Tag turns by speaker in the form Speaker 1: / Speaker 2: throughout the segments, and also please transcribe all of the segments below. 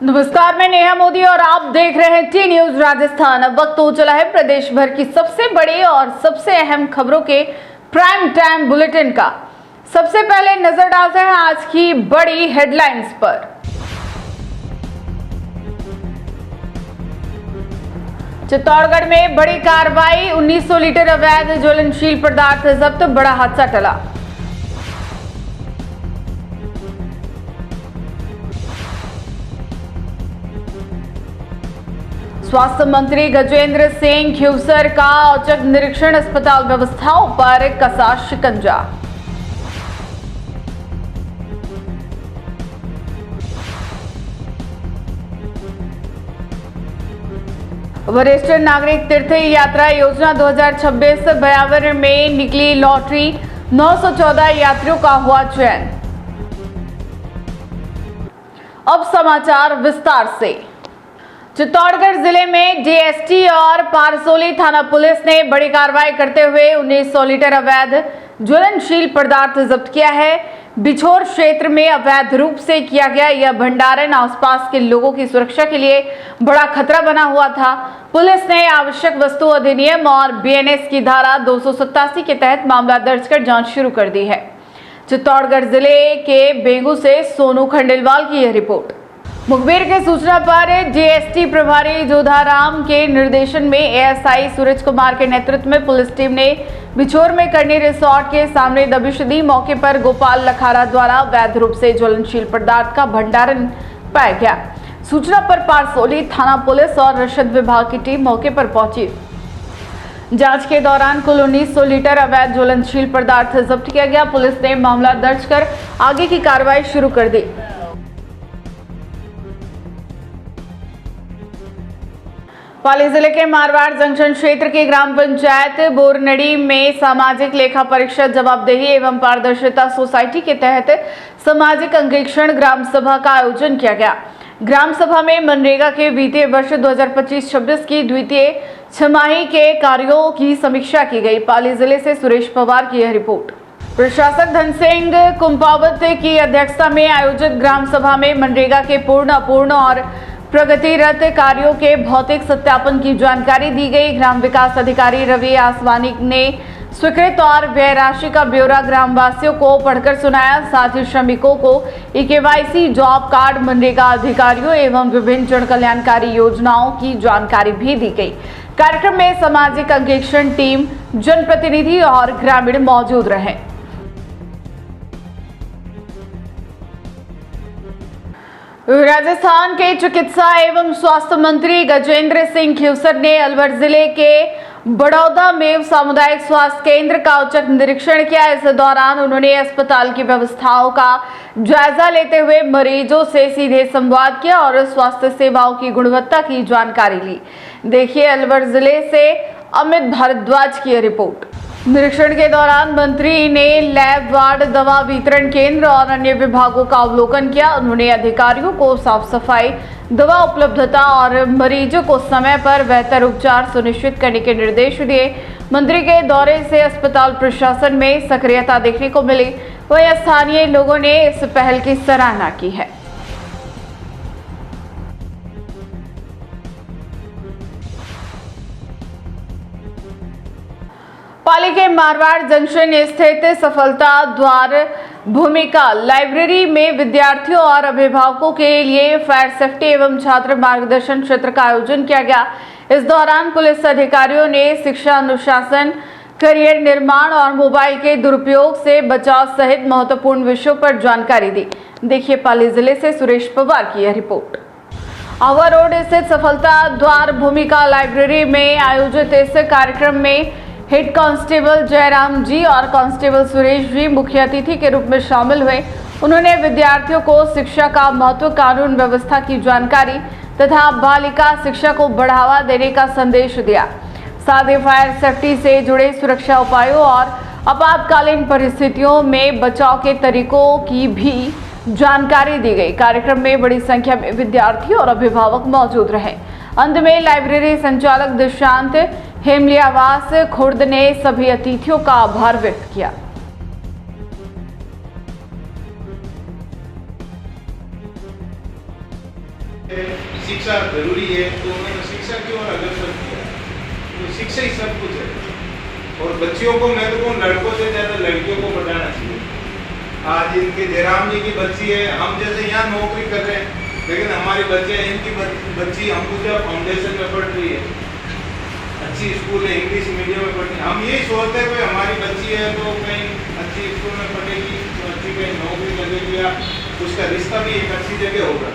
Speaker 1: नमस्कार, मैं नेहा मोदी और आप देख रहे हैं टी न्यूज राजस्थान। अब वक्त हो चला है प्रदेश भर की सबसे बड़ी और सबसे अहम खबरों के प्राइम टाइम बुलेटिन का। सबसे पहले नजर डालते हैं आज की बड़ी हेडलाइंस पर। चित्तौड़गढ़ में बड़ी कार्रवाई, 1900 लीटर अवैध ज्वलनशील पदार्थ जब्त, बड़ा हादसा टला। स्वास्थ्य मंत्री गजेंद्र सिंह खिवसर का औचक निरीक्षण, अस्पताल व्यवस्थाओं पर कसा शिकंजा। वरिष्ठ नागरिक तीर्थ यात्रा योजना 2026 बयावर में निकली लॉटरी, 914 यात्रियों का हुआ चयन। अब समाचार विस्तार से। चित्तौड़गढ़ जिले में डीएसटी और पारसोली थाना पुलिस ने बड़ी कार्रवाई करते हुए 1900 लीटर अवैध ज्वलनशील पदार्थ जब्त किया है। बिछोर क्षेत्र में अवैध रूप से किया गया यह भंडारण आसपास के लोगों की सुरक्षा के लिए बड़ा खतरा बना हुआ था। पुलिस ने आवश्यक वस्तु अधिनियम और बीएनएस की धारा 287 के तहत मामला दर्ज कर जांच शुरू कर दी है। चित्तौड़गढ़ जिले के बेगू से सोनू खंडेलवाल की यह रिपोर्ट। मुखबिर की सूचना पर डीएसटी प्रभारी जोधाराम के निर्देशन में एएसआई सूरज कुमार के नेतृत्व में पुलिस टीम ने बिछोर में करनी रिसोर्ट के सामने दबिश दी। मौके पर गोपाल लखारा द्वारा वैध रूप से ज्वलनशील पदार्थ का भंडारण पाया गया। सूचना पर पारसोली थाना पुलिस और रसद विभाग की टीम मौके पर पहुंची। जांच के दौरान कुल 1900 लीटर अवैध ज्वलनशील पदार्थ जब्त किया गया। पुलिस ने मामला दर्ज कर आगे की कार्रवाई शुरू कर दी। पाली जिले के मारवाड़ जंक्शन क्षेत्र के ग्राम पंचायत बोरनड़ी में सामाजिक लेखा परीक्षा जवाबदेही एवं पारदर्शिता सोसाइटी के तहत सामाजिक अंकेक्षण ग्राम सभा का आयोजन किया गया। ग्राम सभा में मनरेगा के वित्तीय वर्ष 2025-26 की द्वितीय छमाही के कार्यों की समीक्षा की गई। पाली जिले से सुरेश पवार की यह रिपोर्ट। प्रशासक धन सिंह कुंपावत की अध्यक्षता में आयोजित ग्राम सभा में मनरेगा के पूर्ण, अपूर्ण और प्रगतिरत कार्यों के भौतिक सत्यापन की जानकारी दी गई। ग्राम विकास अधिकारी रवि आसवानी ने स्वीकृत और व्यय राशि का ब्यौरा ग्रामवासियों को पढ़कर सुनाया। साथ ही श्रमिकों को ईकेवाईसी, जॉब कार्ड, मनरेगा अधिकारियों एवं विभिन्न जन कल्याणकारी योजनाओं की जानकारी भी दी गई। कार्यक्रम में सामाजिक अंकेक्षण टीम, जनप्रतिनिधि और ग्रामीण मौजूद रहे। राजस्थान के चिकित्सा एवं स्वास्थ्य मंत्री गजेंद्र सिंह खिवसर ने अलवर जिले के बड़ौदा में सामुदायिक स्वास्थ्य केंद्र का औचक निरीक्षण किया। इस दौरान उन्होंने अस्पताल की व्यवस्थाओं का जायजा लेते हुए मरीजों से सीधे संवाद किया और स्वास्थ्य सेवाओं की गुणवत्ता की जानकारी ली। देखिए अलवर जिले से अमित भारद्वाज की रिपोर्ट। निरीक्षण के दौरान मंत्री ने लैब, वार्ड, दवा वितरण केंद्र और अन्य विभागों का अवलोकन किया। उन्होंने अधिकारियों को साफ सफाई, दवा उपलब्धता और मरीजों को समय पर बेहतर उपचार सुनिश्चित करने के निर्देश दिए। मंत्री के दौरे से अस्पताल प्रशासन में सक्रियता देखने को मिली। वहीं स्थानीय लोगों ने इस पहल की सराहना की है। पाली के मारवाड़ जंक्शन स्थित सफलता द्वार भूमिका लाइब्रेरी में विद्यार्थियों और अभिभावकों के लिए फायर सेफ्टी एवं छात्र मार्गदर्शन सत्र का आयोजन किया गया। इस दौरान पुलिस अधिकारियों ने शिक्षा, अनुशासन, करियर निर्माण और मोबाइल के दुरुपयोग से बचाव सहित महत्वपूर्ण विषयों पर जानकारी दी। देखिए पाली जिले से सुरेश पवार की यह रिपोर्ट। आवा रोड स्थित सफलता द्वार भूमिका लाइब्रेरी में आयोजित इस कार्यक्रम में हेड कांस्टेबल जयराम जी और कांस्टेबल सुरेश जी मुख्य अतिथि के रूप में शामिल हुए। उन्होंने विद्यार्थियों को शिक्षा का महत्व, कानून व्यवस्था की जानकारी तथा बालिका शिक्षा को बढ़ावा देने का संदेश दिया। साथ ही फायर सेफ्टी से जुड़े सुरक्षा उपायों और आपातकालीन परिस्थितियों में बचाव के तरीकों की भी जानकारी दी गई। कार्यक्रम में बड़ी संख्या में विद्यार्थी और अभिभावक मौजूद रहे। अंत में लाइब्रेरी संचालक दुष्यंत हेमलियावास खुर्द ने सभी अतिथियों का आभार व्यक्त किया।
Speaker 2: शिक्षा जरूरी है, तो उन्होंने शिक्षा की ओर अग्रसर किया। तो शिक्षा ही सब कुछ है, और बच्चियों को महत्वपूर्ण लड़कों से ज़्यादा लड़कियों को पढ़ाना चाहिए। आज इनके जयराम जी की बच्ची है, हम जैसे यहाँ नौकरी कर रहे हैं, लेकिन हमारी बच्चियाँ, इनकी बच्ची अंबुजा फाउंडेशन में पढ़ रही है, अच्छी स्कूल है, इंग्लिश मीडियम में पढ़ती है। हम यही सोचते हैं कि हमारी बच्ची है तो कहीं अच्छी स्कूल में पढ़ेगी, तो अच्छी कहीं नौकरी लगेगी, या उसका रिश्ता भी एक अच्छी जगह होगा।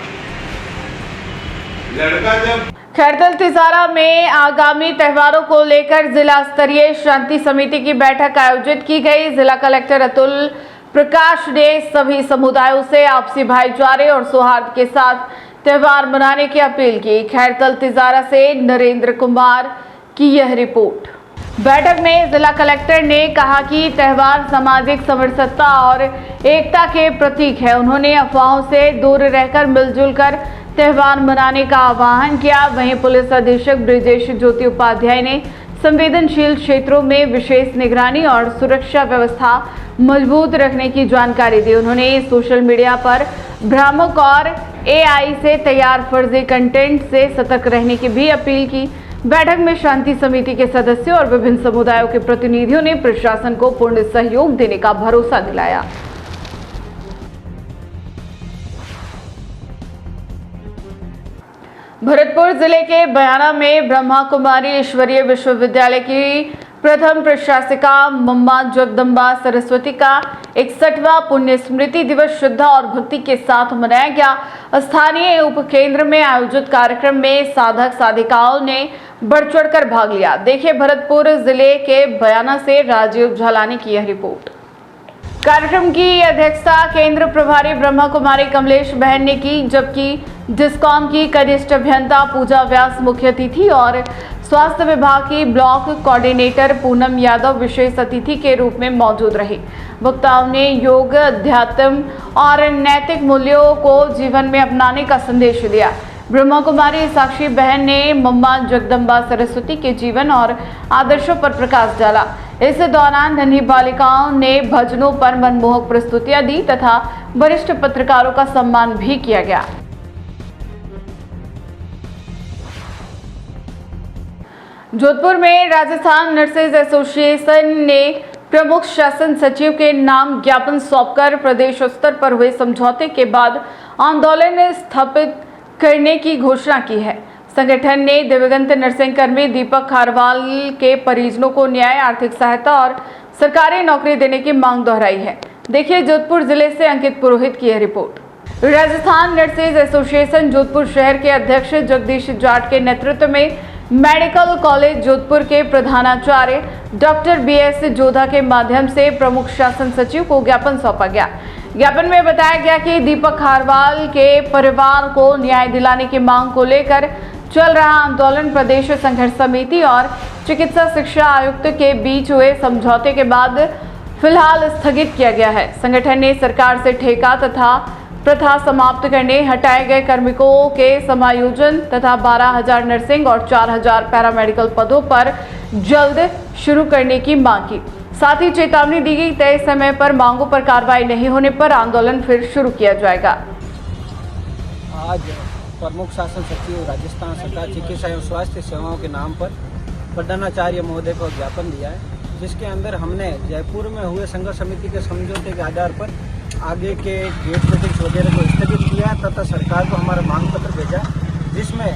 Speaker 2: लड़का जब
Speaker 1: खैरतल तिजारा में आगामी त्योहारों को लेकर जिला स्तरीय शांति समिति की बैठक आयोजित की गई। जिला कलेक्टर अतुल प्रकाश ने सभी समुदायों से आपसी भाईचारे और सौहार्द के साथ त्योहार मनाने की अपील की। खैरतल तिजारा से नरेंद्र कुमार की यह रिपोर्ट। बैठक में जिला कलेक्टर ने कहा कि त्योहार सामाजिक समरसता और एकता के प्रतीक है। उन्होंने अफवाहों से दूर रहकर मिलजुल कर त्योहार मनाने का आह्वान किया। वहीं पुलिस अधीक्षक ब्रिजेश ज्योति उपाध्याय ने संवेदनशील क्षेत्रों में विशेष निगरानी और सुरक्षा व्यवस्था मजबूत रखने की जानकारी दी। उन्होंने सोशल मीडिया पर भ्रामक और AI से तैयार फर्जी कंटेंट से सतर्क रहने की भी अपील की। बैठक में शांति समिति के सदस्यों और विभिन्न समुदायों के प्रतिनिधियों ने प्रशासन को पूर्ण सहयोग देने का भरोसा दिलाया। भरतपुर जिले के बयाना में ब्रह्मा कुमारी ईश्वरीय विश्वविद्यालय की प्रथम प्रशासिका मम्मा जगदम्बा सरस्वती का 61वां पुण्य स्मृति दिवस श्रद्धा और भक्ति के साथ मनाया गया। स्थानीय उपकेंद्र में आयोजित कार्यक्रम में साधक साधिकाओं ने बढ़ चढ़कर भाग लिया। देखिए भरतपुर जिले के बयाना से राजीव झालानी की यह रिपोर्ट। कार्यक्रम की अध्यक्षता केंद्र प्रभारी ब्रह्मा कुमारी कमलेश बहन ने की, जबकि डिस्कॉम की कनिष्ठ अभियंता पूजा व्यास मुख्य अतिथि और स्वास्थ्य विभाग की ब्लॉक कोऑर्डिनेटर पूनम यादव विशेष अतिथि के रूप में मौजूद रही। वक्ताओं ने योग, अध्यात्म और नैतिक मूल्यों को जीवन में अपनाने का संदेश दिया। ब्रह्मा कुमारी साक्षी बहन ने मम्मा जगदम्बा सरस्वती के जीवन और आदर्शों पर प्रकाश डाला। इस दौरान नन्ही बालिकाओं ने भजनों पर मनमोहक प्रस्तुतियां दी तथा वरिष्ठ पत्रकारों का सम्मान भी किया गया। जोधपुर में राजस्थान नर्सेज एसोसिएशन ने प्रमुख शासन सचिव के नाम ज्ञापन सौंपकर प्रदेश स्तर पर हुए समझौते के बाद आंदोलन स्थापित करने की घोषणा की है। संगठन ने दिवंगत नर्सिंग कर्मी दीपक खारवाल के परिजनों को न्याय, आर्थिक सहायता और सरकारी नौकरी देने की मांग दोहराई है। देखिए जोधपुर जिले से अंकित पुरोहित की यह report. Rajasthan nurses association Jodhpur शहर के अध्यक्ष जगदीश जाट के नेतृत्व में मेडिकल कॉलेज जोधपुर के प्रधानाचार्य डॉक्टर BS जोधा के माध्यम से प्रमुख शासन सचिव को ज्ञापन सौंपा गया। ज्ञापन में बताया गया कि दीपक खारवाल के परिवार को न्याय दिलाने की मांग को लेकर चल रहा आंदोलन प्रदेश संघर्ष समिति और चिकित्सा शिक्षा आयुक्त के बीच हुए समझौते के बाद फिलहाल स्थगित किया गया है। संगठन ने सरकार से ठेका तथा प्रथा समाप्त करने, हटाए गए कार्मिकों के समायोजन तथा 12,000 नर्सिंग और 4,000 पैरामेडिकल पदों पर जल्द शुरू करने की मांग की। साथ ही चेतावनी दी गई तय समय पर मांगों पर कार्रवाई नहीं होने पर आंदोलन फिर शुरू किया जाएगा।
Speaker 3: आज प्रमुख शासन सचिव राजस्थान सरकार चिकित्सा एवं स्वास्थ्य सेवाओं के नाम पर प्रधानाचार्य महोदय को ज्ञापन दिया है, जिसके अंदर हमने जयपुर में हुए संघर्ष समिति के समझौते के आधार पर आगे के गेट मीटिंग्स वगैरह को स्थगित किया तथा सरकार को हमारा मांग पत्र भेजा, जिसमें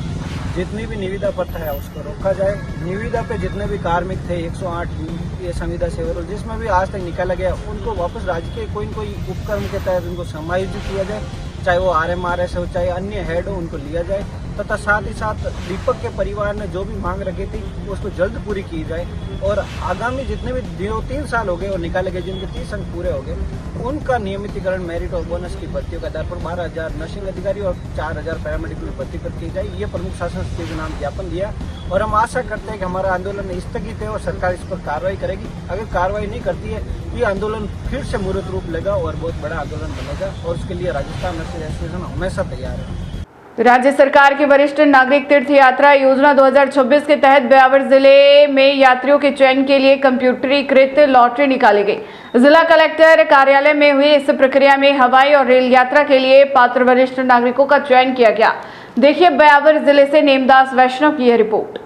Speaker 3: जितनी भी निविदा पत्र है उसको रोका जाए। निविदा पे जितने भी कार्मिक थे 108 ये संविदा सेवा जिसमें भी आज तक निकाला गया, उनको वापस राज्य के कोई न कोई उपक्रम के तहत उनको समायोजित किया जाए, चाहे वो RMRS हो चाहे अन्य हेड हो, उनको लिया जाए तथा साथ ही साथ दीपक के परिवार ने जो भी मांग रखी थी उसको जल्द पूरी की जाए। और आगामी जितने भी 2-3 साल हो गए और निकाले गए, जिनके 30 अंक पूरे हो गए, उनका नियमितीकरण मेरिट और बोनस की भर्तियों के आधार पर 12,000 नर्सिंग अधिकारी और 4,000 पैरामेडिकल भर्ती पर की जाए। ये प्रमुख शासन सचिव के नाम ज्ञापन दिया और हम आशा करते हैं कि हमारा आंदोलन स्थगित है और सरकार इस पर कार्रवाई करेगी। अगर कार्रवाई नहीं करती है ये आंदोलन फिर से मूर्त रूप लेगा और बहुत बड़ा आंदोलन बनेगा और उसके लिए राजस्थान नर्सिंग एसोसिएशन हमेशा तैयार है।
Speaker 1: राज्य सरकार की वरिष्ठ नागरिक तीर्थ यात्रा योजना 2026 के तहत ब्यावर जिले में यात्रियों के चयन के लिए कंप्यूटरीकृत लॉटरी निकाली गई। जिला कलेक्टर कार्यालय में हुई इस प्रक्रिया में हवाई और रेल यात्रा के लिए पात्र वरिष्ठ नागरिकों का चयन किया गया। देखिए ब्यावर जिले से नेमदास वैष्णव की यह रिपोर्ट।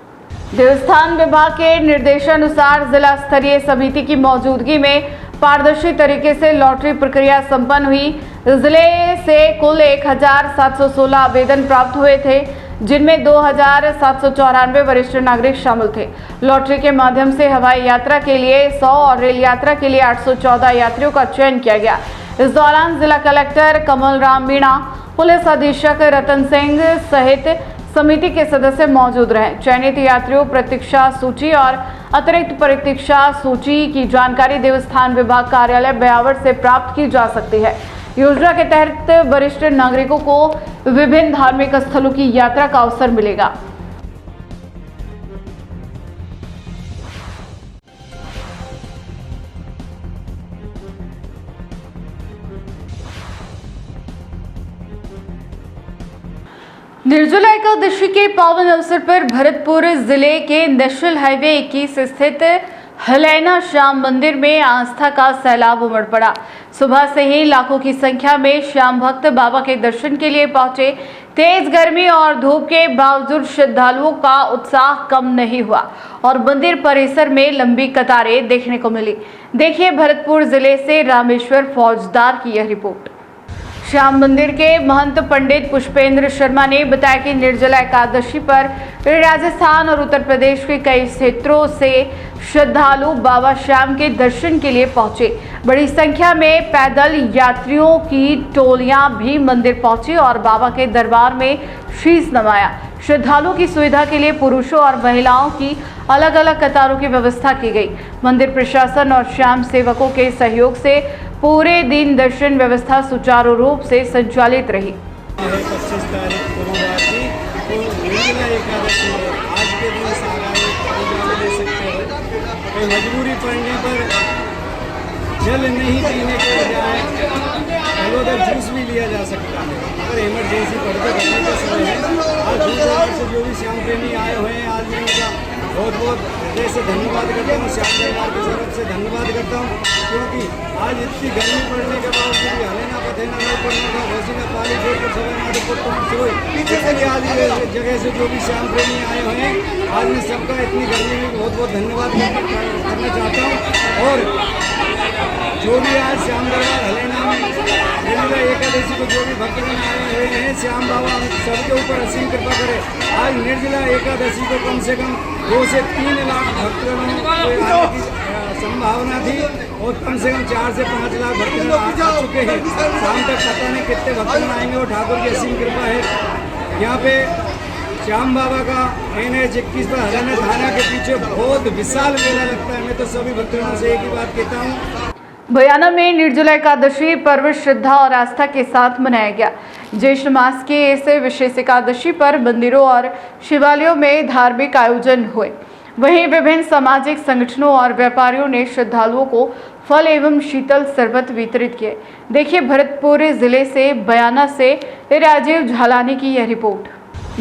Speaker 1: देवस्थान विभाग के निर्देशानुसार जिला स्तरीय समिति की मौजूदगी में पारदर्शी तरीके से लॉटरी प्रक्रिया संपन्न हुई। जिले से कुल 1716 आवेदन प्राप्त हुए थे, जिनमें 2794 वरिष्ठ नागरिक शामिल थे। लॉटरी के माध्यम से हवाई यात्रा के लिए 100 और रेल यात्रा के लिए 814 यात्रियों का चयन किया गया। इस दौरान जिला कलेक्टर कमल राम मीणा, पुलिस अधीक्षक रतन सिंह सहित समिति के सदस्य मौजूद रहे। चयनित यात्रियों प्रतीक्षा सूची और अतिरिक्त प्रतीक्षा सूची की जानकारी देवस्थान विभाग कार्यालय ब्यावर से प्राप्त की जा सकती है। योजना के तहत वरिष्ठ नागरिकों को विभिन्न धार्मिक स्थलों की यात्रा का अवसर मिलेगा। निर्जला एकादशी के पावन अवसर पर भरतपुर जिले के नेशनल हाईवे 21 स्थित हलैना श्याम मंदिर में आस्था का सैलाब उमड़ पड़ा। सुबह से ही लाखों की संख्या में श्याम भक्त बाबा के दर्शन के लिए पहुंचे। तेज गर्मी और धूप के बावजूद श्रद्धालुओं का उत्साह कम नहीं हुआ और मंदिर परिसर में लंबी कतारें देखने को मिली। देखिए भरतपुर जिले से रामेश्वर फौजदार की यह रिपोर्ट। श्याम मंदिर के महंत पंडित पुष्पेंद्र शर्मा ने बताया कि निर्जला एकादशी पर राजस्थान और उत्तर प्रदेश के कई क्षेत्रों से श्रद्धालु बाबा श्याम के दर्शन के लिए पहुंचे। बड़ी संख्या में पैदल यात्रियों की टोलियां भी मंदिर पहुंची और बाबा के दरबार में शीश नवाया। श्रद्धालुओं की सुविधा के लिए पुरुषों और महिलाओं की अलग अलग कतारों की व्यवस्था की गई। मंदिर प्रशासन और श्याम सेवकों के सहयोग से पूरे दिन दर्शन व्यवस्था सुचारू रूप से संचालित रही।
Speaker 4: 25 तारीख गुरुवार की तो निर्जला एकादशी है। आज के दिन सारा ले सकते हो। कोई मजबूरी पड़ने पर जल नहीं पीने के बजाय फलोदर जूस भी लिया जा सकता है। अगर इमरजेंसी पड़ता करने का समय है। आज दूर से जो भी श्याम प्रेमी आए हुए हैं, आज मैं उनका बहुत बहुत हृदय से धन्यवाद करता हूँ। श्याम परिवार की तरफ से धन्यवाद करता हूँ, क्योंकि आज इतनी गर्मी पड़ने के बावजूद भी हलेना पथेना नहीं पड़ना था, घोसी का पानी छोड़कर समय इसलिए आज ये जगह से जो भी श्याम प्रेमी आए हुए हैं, आज मैं सबका इतनी गर्मी में बहुत बहुत धन्यवाद करना चाहता हूँ। और जो भी आज श्याम दरबार हलेना में निर्जला एकादशी को जो भी भक्तगण आए हुए हैं, श्याम बाबा सबके ऊपर असीम कृपा करे। आज निर्जला एकादशी को कम से कम 2 से 3 लाख भक्तगणों को आने की संभावना थी और कम से कम 4 से 5 लाख भक्तगण आ चुके हैं। शाम तक पता नहीं कितने भक्तगण आएंगे और ठाकुर की असीम कृपा है। यहाँ पे श्याम बाबा का NH 21 पर हरियाणा थाना के पीछे बहुत विशाल मेला लगता है। मैं तो सभी भक्तगणों से एक ही बात कहता हूँ।
Speaker 1: बयाना में निर्जला एकादशी पर्व श्रद्धा और आस्था के साथ मनाया गया। ज्येष्ठ मास के इस विशेष एकादशी पर मंदिरों और शिवालयों में धार्मिक आयोजन हुए। वहीं विभिन्न सामाजिक संगठनों और व्यापारियों ने श्रद्धालुओं को फल एवं शीतल शरबत वितरित किए। देखिए भरतपुर जिले से बयाना से राजीव झालानी की यह रिपोर्ट।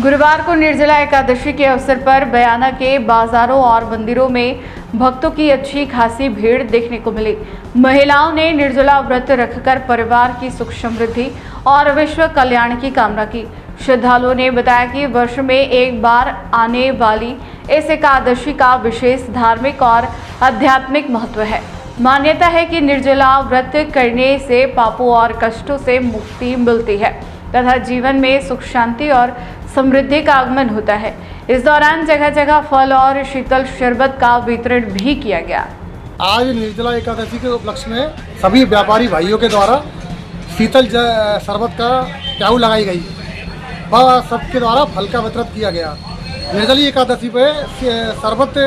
Speaker 1: गुरुवार को निर्जला एकादशी के अवसर पर बयाना के बाजारों और मंदिरों में भक्तों की अच्छी खासी भीड़ देखने को मिली। महिलाओं ने निर्जला व्रत रखकर परिवार की सुख समृद्धि और विश्व कल्याण की कामना की। श्रद्धालुओं ने बताया कि वर्ष में एक बार आने वाली इस एकादशी का विशेष धार्मिक और आध्यात्मिक महत्व है। मान्यता है कि निर्जला व्रत करने से पापों और कष्टों से मुक्ति मिलती है तथा जीवन में सुख शांति और समृद्धि का आगमन होता है। इस दौरान जगह जगह फल और शीतल शरबत का वितरण भी किया गया।
Speaker 5: आज निर्जला एकादशी के उपलक्ष्य में सभी व्यापारी भाइयों के द्वारा शीतल शरबत का प्याऊ लगाई गई व सबके द्वारा फल का वितरण किया गया। निर्जला एकादशी पे शरबत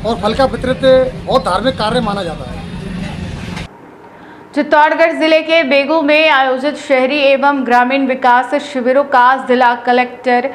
Speaker 5: और फल का वितरित बहुत धार्मिक कार्य माना जाता है।
Speaker 1: चित्तौड़गढ़ जिले के बेगू में आयोजित शहरी एवं ग्रामीण विकास शिविरों का जिला कलेक्टर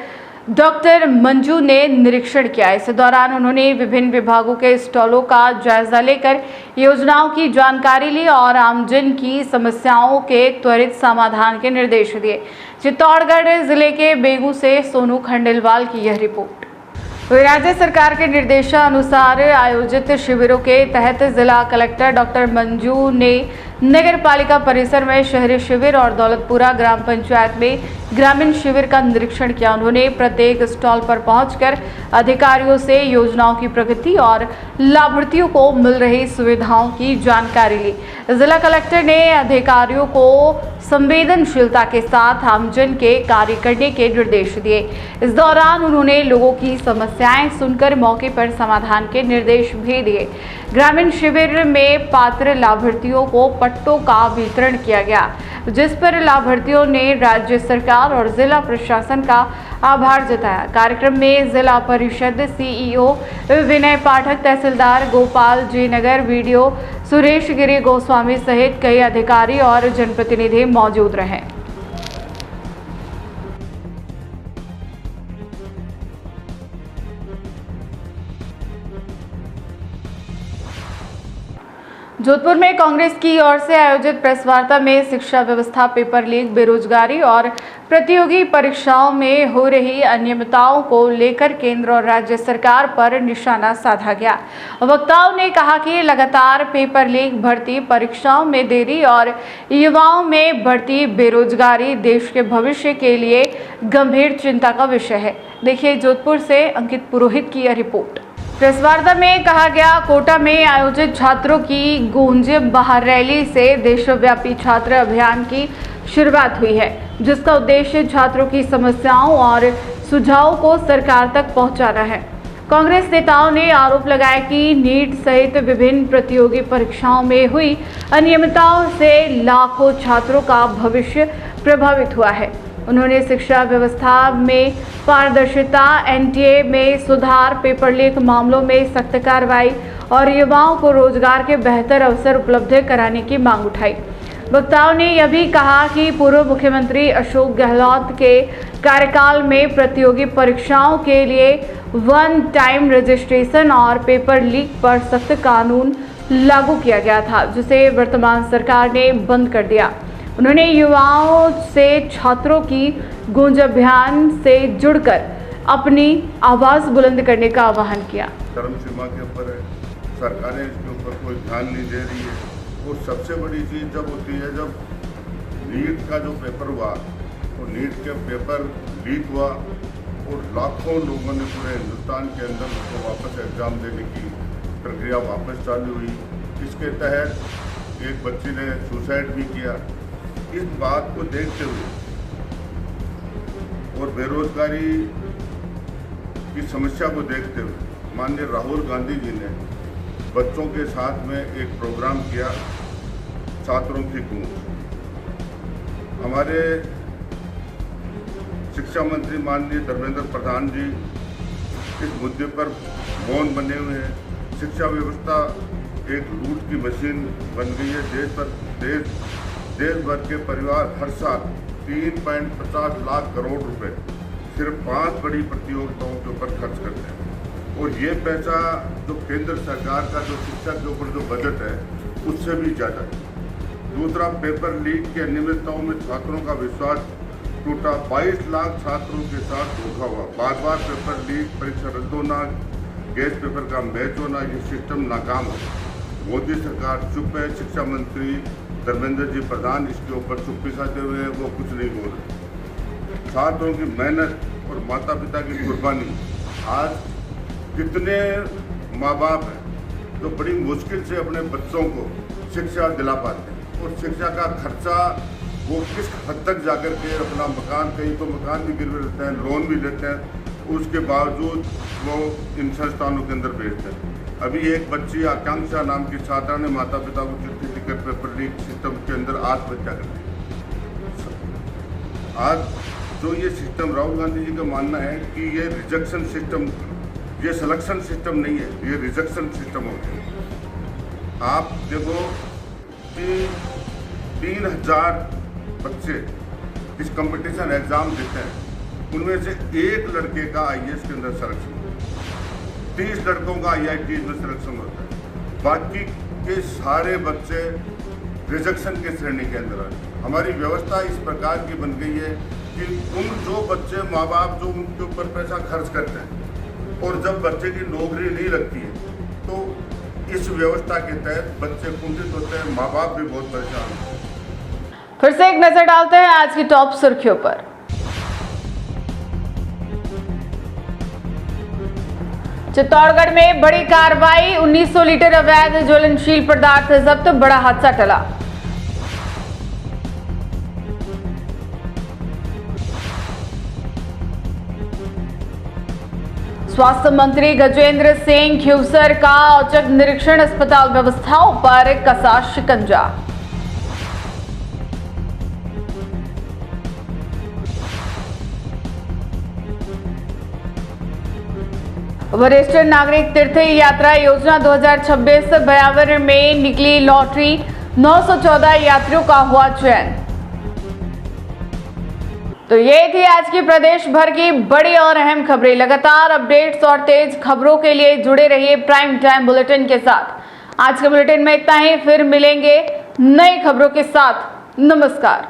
Speaker 1: डॉक्टर मंजू ने निरीक्षण किया। इस दौरान उन्होंने विभिन्न विभागों के स्टॉलों का जायजा लेकर योजनाओं की जानकारी ली और आमजन की समस्याओं के त्वरित समाधान के निर्देश दिए। चित्तौड़गढ़ जिले के बेगू से सोनू खंडेलवाल की यह रिपोर्ट। राज्य सरकार के निर्देशानुसार आयोजित शिविरों के तहत जिला कलेक्टर डॉक्टर मंजू ने नगर पालिका परिसर में शहरी शिविर और दौलतपुरा ग्राम पंचायत में ग्रामीण शिविर का निरीक्षण किया। उन्होंने प्रत्येक स्टॉल पर पहुंचकर अधिकारियों से योजनाओं की प्रगति और लाभार्थियों को मिल रही सुविधाओं की जानकारी ली। जिला कलेक्टर ने अधिकारियों को संवेदनशीलता के साथ आमजन के कार्य करने के निर्देश दिए। इस दौरान उन्होंने लोगों की समस्याएं सुनकर मौके पर समाधान के निर्देश भी दिए। ग्रामीण शिविर में पात्र लाभार्थियों को पट्टों का वितरण किया गया, जिस पर लाभार्थियों ने राज्य सरकार और जिला प्रशासन का आभार जताया। कार्यक्रम में जिला परिषद सीईओ विनय पाठक, तहसीलदार गोपाल जी नगर, वीडियो सुरेश गिरी गोस्वामी सहित कई अधिकारी और जनप्रतिनिधि मौजूद रहे। जोधपुर में कांग्रेस की ओर से आयोजित प्रेस वार्ता में शिक्षा व्यवस्था, पेपर लीक, बेरोजगारी और प्रतियोगी परीक्षाओं में हो रही अनियमितताओं को लेकर केंद्र और राज्य सरकार पर निशाना साधा गया। वक्ताओं ने कहा कि लगातार पेपर लीक, भर्ती परीक्षाओं में देरी और युवाओं में बढ़ती बेरोजगारी देश के भविष्य के लिए गंभीर चिंता का विषय है। देखिए जोधपुर से अंकित पुरोहित की यह रिपोर्ट। प्रेस वार्ता में कहा गया, कोटा में आयोजित छात्रों की गूंज बाहर रैली से देशव्यापी छात्र अभियान की शुरुआत हुई है, जिसका उद्देश्य छात्रों की समस्याओं और सुझावों को सरकार तक पहुंचाना है। कांग्रेस नेताओं ने आरोप लगाया कि नीट सहित विभिन्न प्रतियोगी परीक्षाओं में हुई अनियमितताओं से लाखों छात्रों का भविष्य प्रभावित हुआ है। उन्होंने शिक्षा व्यवस्था में पारदर्शिता, एनटीए में सुधार, पेपर लीक मामलों में सख्त कार्रवाई और युवाओं को रोजगार के बेहतर अवसर उपलब्ध कराने की मांग उठाई। वक्ताओं ने यह भी कहा कि पूर्व मुख्यमंत्री अशोक गहलोत के कार्यकाल में प्रतियोगी परीक्षाओं के लिए वन टाइम रजिस्ट्रेशन और पेपर लीक पर सख्त कानून लागू किया गया था, जिसे वर्तमान सरकार ने बंद कर दिया। उन्होंने युवाओं से छात्रों की गूंज अभियान से जुड़कर अपनी आवाज़ बुलंद करने का आह्वान किया।
Speaker 6: धर्म सीमा के ऊपर है, सरकारें इसके ऊपर कोई ध्यान नहीं दे रही है। और सबसे बड़ी चीज़ जब होती है, जब नीट का जो पेपर हुआ, तो नीट के पेपर लीक हुआ और लाखों लोगों ने पूरे हिंदुस्तान के अंदर उसको वापस एग्ज़ाम देने की प्रक्रिया वापस चालू हुई। इसके तहत एक बच्ची ने सुसाइड भी किया। इस बात को देखते हुए और बेरोजगारी की समस्या को देखते हुए माननीय राहुल गांधी जी ने बच्चों के साथ में एक प्रोग्राम किया, छात्रों की गूंज। हमारे शिक्षा मंत्री माननीय धर्मेंद्र प्रधान जी इस मुद्दे पर मौन बने हुए हैं। शिक्षा व्यवस्था एक लूट की मशीन बन गई है। देश भर के परिवार हर साल 3.50 लाख करोड़ रुपए सिर्फ 5 बड़ी प्रतियोगिताओं के ऊपर खर्च करते हैं। और ये पैसा जो केंद्र सरकार का जो शिक्षा के ऊपर जो बजट है, उससे भी ज़्यादा है। दूसरा, पेपर लीक की अनियमितताओं में छात्रों का विश्वास टूटा। 22 लाख छात्रों के साथ धोखा हुआ। बार बार पेपर लीक, परीक्षा रद्द होना, गैस पेपर का मैच होना, ये सिस्टम नाकाम हो। मोदी सरकार चुप है। शिक्षा मंत्री धर्मेंद्र जी प्रधान इसके ऊपर चुप्पी साधे हुए हैं, वो कुछ नहीं बोल रहे। छात्रों की मेहनत और माता पिता की कुर्बानी, आज कितने माँ बाप हैं जो बड़ी मुश्किल से अपने बच्चों को शिक्षा दिला पाते हैं, और शिक्षा का खर्चा वो किस हद तक जाकर के अपना मकान, कहीं तो मकान भी गिरवे लेते हैं, लोन भी लेते हैं, उसके बावजूद वो इन संस्थानों के अंदर भेजते हैं। अभी एक बच्ची आकांक्षा नाम की छात्रा ने माता पिता को चिट्ठी लिखकर पेपर लीक सिस्टम के अंदर आत्महत्या कर दी। आज जो ये सिस्टम, राहुल गांधी जी का मानना है कि ये रिजेक्शन सिस्टम, ये सिलेक्शन सिस्टम नहीं है, ये रिजेक्शन सिस्टम हो गया। आप देखो कि 3000 बच्चे इस कंपटीशन एग्जाम देते हैं, उनमें से एक लड़के का IAS के अंदर सिलेक्शन, 30 लड़कों का IIT में सिलेक्शन होता है, बाकी के सारे बच्चे रिजेक्शन के श्रेणी के अंदर आते हैं। हमारी व्यवस्था इस प्रकार की बन गई है कि उन जो बच्चे, माँ बाप जो उनके ऊपर पैसा खर्च करते हैं, और जब बच्चे की नौकरी नहीं लगती है तो इस व्यवस्था के तहत बच्चे कुंठित होते हैं, माँ बाप भी बहुत परेशान होते हैं।
Speaker 1: फिर से एक नजर डालते हैं आज की टॉप सुर्खियों पर। चित्तौड़गढ़ में बड़ी कार्रवाई, 1900 लीटर अवैध ज्वलनशील पदार्थ जब्त, बड़ा हादसा टला। स्वास्थ्य मंत्री गजेंद्र सिंह खिवसर का औचक निरीक्षण, अस्पताल व्यवस्थाओं पर कसा शिकंजा। वरिष्ठ नागरिक तीर्थ यात्रा योजना 2026 ब्यावर में निकली लॉटरी, 914 यात्रियों का हुआ चयन। तो ये थी आज की प्रदेश भर की बड़ी और अहम खबरें। लगातार अपडेट्स और तेज खबरों के लिए जुड़े रहिए प्राइम टाइम बुलेटिन के साथ। आज के बुलेटिन में इतना ही, फिर मिलेंगे नई खबरों के साथ। नमस्कार।